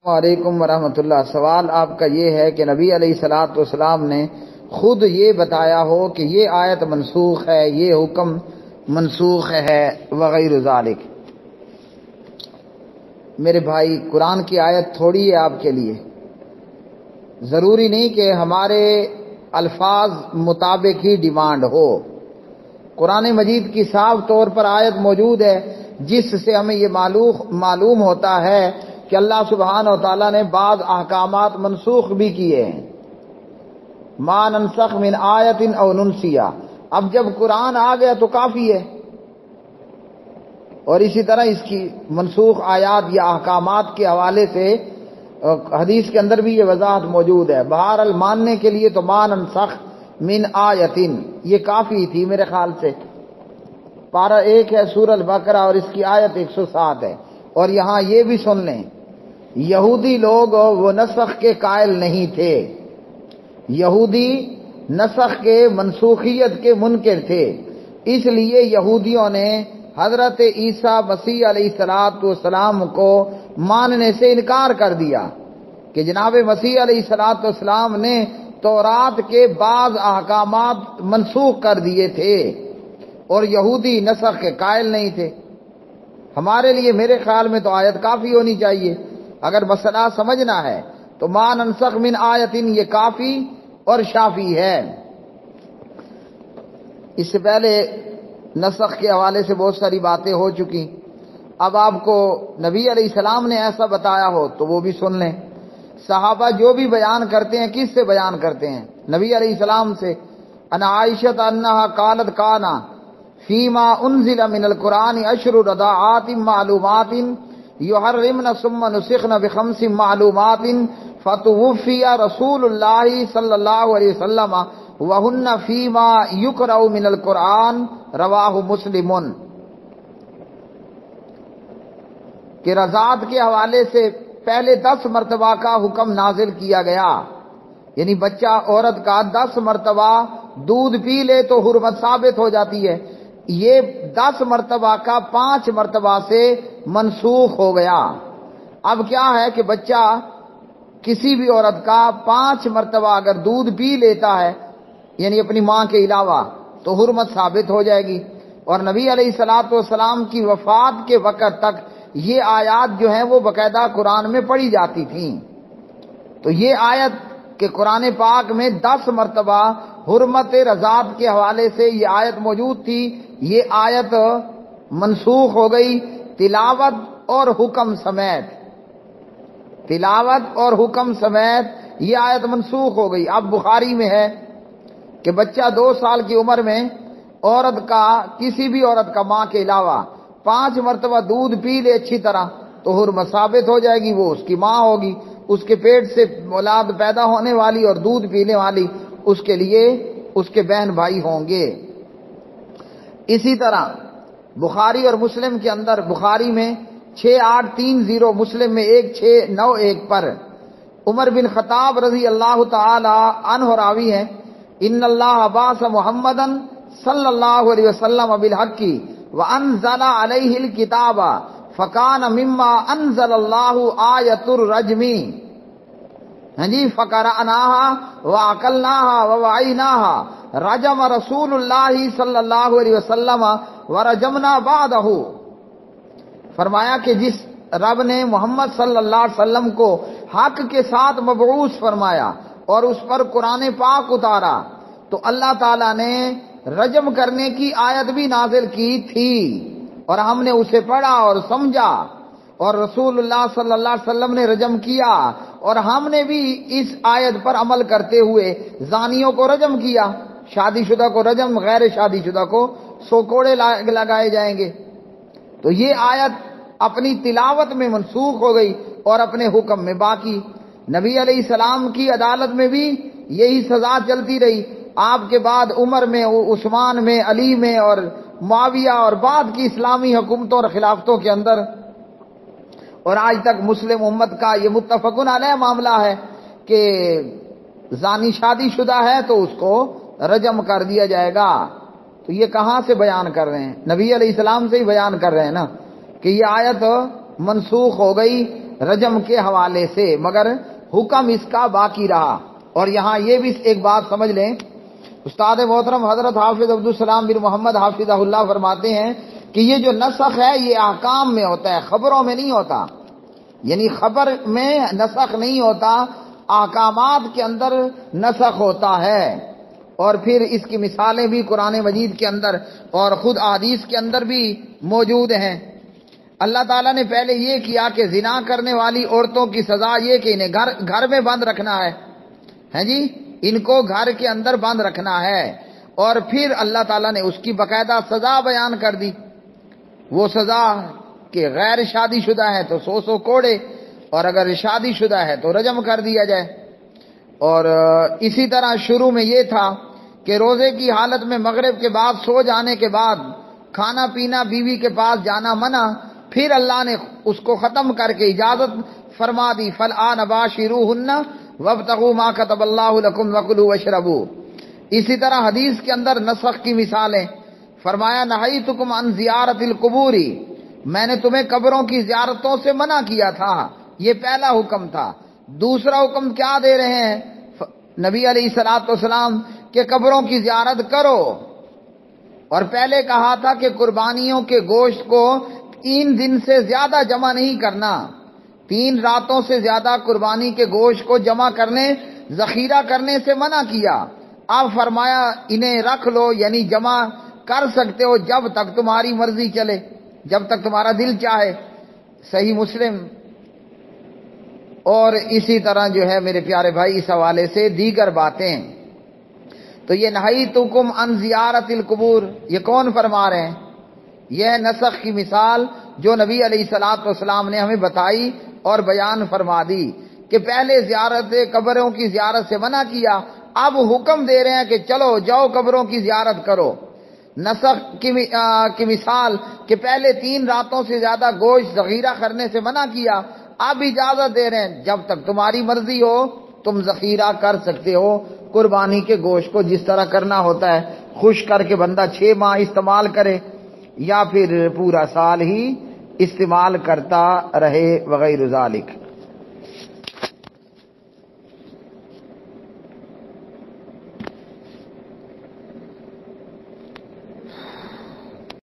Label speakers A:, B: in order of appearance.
A: وعلیکم ورحمۃ اللہ۔ سوال آپ کا یہ ہے کہ نبی علیہ الصلوۃ والسلام نے خود یہ بتایا ہو کہ یہ آیت منسوخ ہے، یہ حکم منسوخ ہے وغیرہ ذالک۔ میرے بھائی، قرآن کی آیت تھوڑی ہے آپ کے لیے، ضروری نہیں کہ ہمارے الفاظ مطابق ہی ڈیمانڈ ہو۔ قرآن مجید کی صاف طور پر آیت موجود ہے جس سے ہمیں یہ معلوم ہوتا ہے کہ اللہ سبحانہ و تعالیٰ نے بعض احکامات منسوخ بھی کیے ہیں۔ ما ننسخ من آیت او ننسیہ، اب جب قرآن آ گیا تو کافی ہے۔ اور اسی طرح اس کی منسوخ آیات یا احکامات کے حوالے سے حدیث کے اندر بھی یہ وضاحت موجود ہے۔ بہرحال ماننے کے لیے تو ما ننسخ من آیتن یہ کافی تھی میرے خیال سے۔ پارہ 1 ہے سورہ البقرہ اور اس کی آیت 107 ہے۔ اور یہاں یہ بھی سن لیں، یہودی لوگ وہ نسخ کے قائل نہیں تھے، یہودی نسخ کے منسوخیت کے منکر تھے، اس لیے یہودیوں نے حضرت عیسیٰ مسیح علیہ السلام کو ماننے سے انکار کر دیا کہ جناب مسیح علیہ السلام نے تورات کے بعض احکامات منسوخ کر دیے تھے، اور یہودی نسخ کے قائل نہیں تھے۔ ہمارے لیے میرے خیال میں تو آیت کافی ہونی چاہیے۔ اگر مسئلہ سمجھنا ہے تو ما ننسخ من آیتن یہ کافی اور شافی ہے۔ اس سے پہلے نسخ کے حوالے سے بہت ساری باتیں ہو چکی، اب آپ کو نبی علیہ السلام نے ایسا بتایا ہو تو وہ بھی سن لیں۔ صحابہ جو بھی بیان کرتے ہیں کس سے بیان کرتے ہیں؟ نبی علیہ السلام سے۔ ان عائشہ انہا قالت کانا فیما انزل من القرآن اشر رضاعات معلومات یحرمن ثم نسخن بخمس معلومات فتوفی رسول اللہ صلی اللہ علیہ وسلم وہن فیما یقرأ من القرآن رواہ مسلم۔ کہ رضاعت کے حوالے سے پہلے 10 مرتبہ کا حکم نازل کیا گیا، یعنی بچہ عورت کا 10 مرتبہ دودھ پی لے تو حرمت ثابت ہو جاتی ہے، یہ 10 مرتبہ کا 5 مرتبہ سے منسوخ ہو گیا۔ اب کیا ہے کہ بچہ کسی بھی عورت کا 5 مرتبہ اگر دودھ پی لیتا ہے، یعنی اپنی ماں کے علاوہ، تو حرمت ثابت ہو جائے گی۔ اور نبی علیہ الصلوۃ والسلام کی وفات کے وقت تک یہ آیات جو ہیں وہ باقاعدہ قرآن میں پڑھی جاتی تھیں۔ تو یہ آیت کہ قرآن پاک میں 10 مرتبہ حرمت رضاعت کے حوالے سے یہ آیت موجود تھی، یہ آیت منسوخ ہو گئی تلاوت اور حکم سمیت۔ تلاوت اور حکم سمیت یہ آیت منسوخ ہو گئی۔ اب بخاری میں ہے کہ بچہ 2 سال کی عمر میں عورت کا، کسی بھی عورت کا ماں کے علاوہ 5 مرتبہ دودھ پی لے اچھی طرح تو حرمت ثابت ہو جائے گی، وہ اس کی ماں ہوگی، اس کے پیٹ سے اولاد پیدا ہونے والی اور دودھ پینے والی اس کے لیے اس کے بہن بھائی ہوں گے۔ اسی طرح بخاری اور مسلم کے اندر، بخاری میں 6830، مسلم میں 1691 پر عمر بن خطاب رضی اللہ تعالی عنہ راوی ہیں، ان اللہ بعث محمدا صلی اللہ علیہ وسلم بالحق وانزل علیہ الکتاب فکان مما انزل اللہ آیت الرجم، فقرأناها وعقلناها ووعیناها رجم رسول اللہ صلی اللہ علیہ وسلم ورجمنا بعدہ۔ فرمایا کہ جس رب نے محمد صلی اللہ علیہ وسلم کو حق کے ساتھ مبعوث فرمایا اور اس پر قرآن پاک اتارا، تو اللہ تعالیٰ نے رجم کرنے کی آیت بھی نازل کی تھی، اور ہم نے اسے پڑھا اور سمجھا، اور رسول اللہ صلی اللہ علیہ وسلم نے رجم کیا، اور ہم نے بھی اس آیت پر عمل کرتے ہوئے زانیوں کو رجم کیا، شادی شدہ کو رجم، غیر شادی شدہ کو 100 کوڑے لگائے جائیں گے۔ تو یہ آیت اپنی تلاوت میں منسوخ ہو گئی اور اپنے حکم میں باقی۔ نبی علیہ السلام کی عدالت میں بھی یہی سزا چلتی رہی، آپ کے بعد عمر میں، عثمان میں، علی میں اور معاویہ اور بعد کی اسلامی حکومتوں اور خلافتوں کے اندر، اور آج تک مسلم امت کا یہ متفقن علیہ معاملہ ہے کہ زانی شادی شدہ ہے تو اس کو رجم کر دیا جائے گا۔ تو یہ کہاں سے بیان کر رہے ہیں؟ نبی علیہ السلام سے ہی بیان کر رہے ہیں نا کہ یہ آیت منسوخ ہو گئی رجم کے حوالے سے، مگر حکم اس کا باقی رہا۔ اور یہاں یہ بھی ایک بات سمجھ لیں، استاد محترم حضرت حافظ عبدالسلام بن محمد حافظہ اللہ فرماتے ہیں کہ یہ جو نسخ ہے یہ احکام میں ہوتا ہے، خبروں میں نہیں ہوتا، یعنی خبر میں نسخ نہیں ہوتا، احکامات کے اندر نسخ ہوتا ہے۔ اور پھر اس کی مثالیں بھی قرآن مجید کے اندر اور خود احادیث کے اندر بھی موجود ہیں۔ اللہ تعالیٰ نے پہلے یہ کیا کہ زنا کرنے والی عورتوں کی سزا یہ کہ انہیں گھر میں بند رکھنا ہے جی، ان کو گھر کے اندر بند رکھنا ہے۔ اور پھر اللہ تعالیٰ نے اس کی باقاعدہ سزا بیان کر دی، وہ سزا کہ غیر شادی شدہ ہے تو 100 کوڑے، اور اگر شادی شدہ ہے تو رجم کر دیا جائے۔ اور اسی طرح شروع میں یہ تھا کہ روزے کی حالت میں مغرب کے بعد سو جانے کے بعد کھانا پینا بیوی کے پاس جانا منع، پھر اللہ نے اس کو ختم کر کے اجازت فرما دی، فالآن باشروہن وابتغوا ما كتب اللہ لکم وکلوا واشربوا۔ اسی طرح حدیث کے اندر نسخ کی مثالیں، فرمایا نہیتکم عن زیارت القبور، میں نے تمہیں قبروں کی زیارتوں سے منع کیا تھا، یہ پہلا حکم تھا۔ دوسرا حکم کیا دے رہے ہیں نبی علیہ الصلوۃ والسلام کہ قبروں کی زیارت کرو، اور پہلے کہا تھا کہ قربانیوں کے گوشت کو 3 دن سے زیادہ جمع نہیں کرنا، 3 راتوں سے زیادہ قربانی کے گوشت کو جمع کرنے، ذخیرہ کرنے سے منع کیا۔ اب فرمایا انہیں رکھ لو، یعنی جمع کر سکتے ہو جب تک تمہاری مرضی چلے، جب تک تمہارا دل چاہے، صحیح مسلم۔ اور اسی طرح جو ہے میرے پیارے بھائی اس حوالے سے دیگر باتیں، تو یہ نہیتکم عن زیارت القبور یہ کون فرما رہے ہیں؟ یہ نسخ کی مثال جو نبی علیہ الصلوۃ والسلام نے ہمیں بتائی اور بیان فرما دی کہ پہلے زیارت قبروں کی زیارت سے منع کیا، اب حکم دے رہے ہیں کہ چلو جاؤ قبروں کی زیارت کرو۔ نسخ کی مثال کہ پہلے 3 راتوں سے زیادہ گوشت ذخیرہ کرنے سے منع کیا، اب اجازت دے رہے ہیں جب تک تمہاری مرضی ہو تم ذخیرہ کر سکتے ہو قربانی کے گوشت کو، جس طرح کرنا ہوتا ہے، خشک کر کے بندہ 6 ماہ استعمال کرے یا پھر پورا سال ہی استعمال کرتا رہے وغیرہ ذالک۔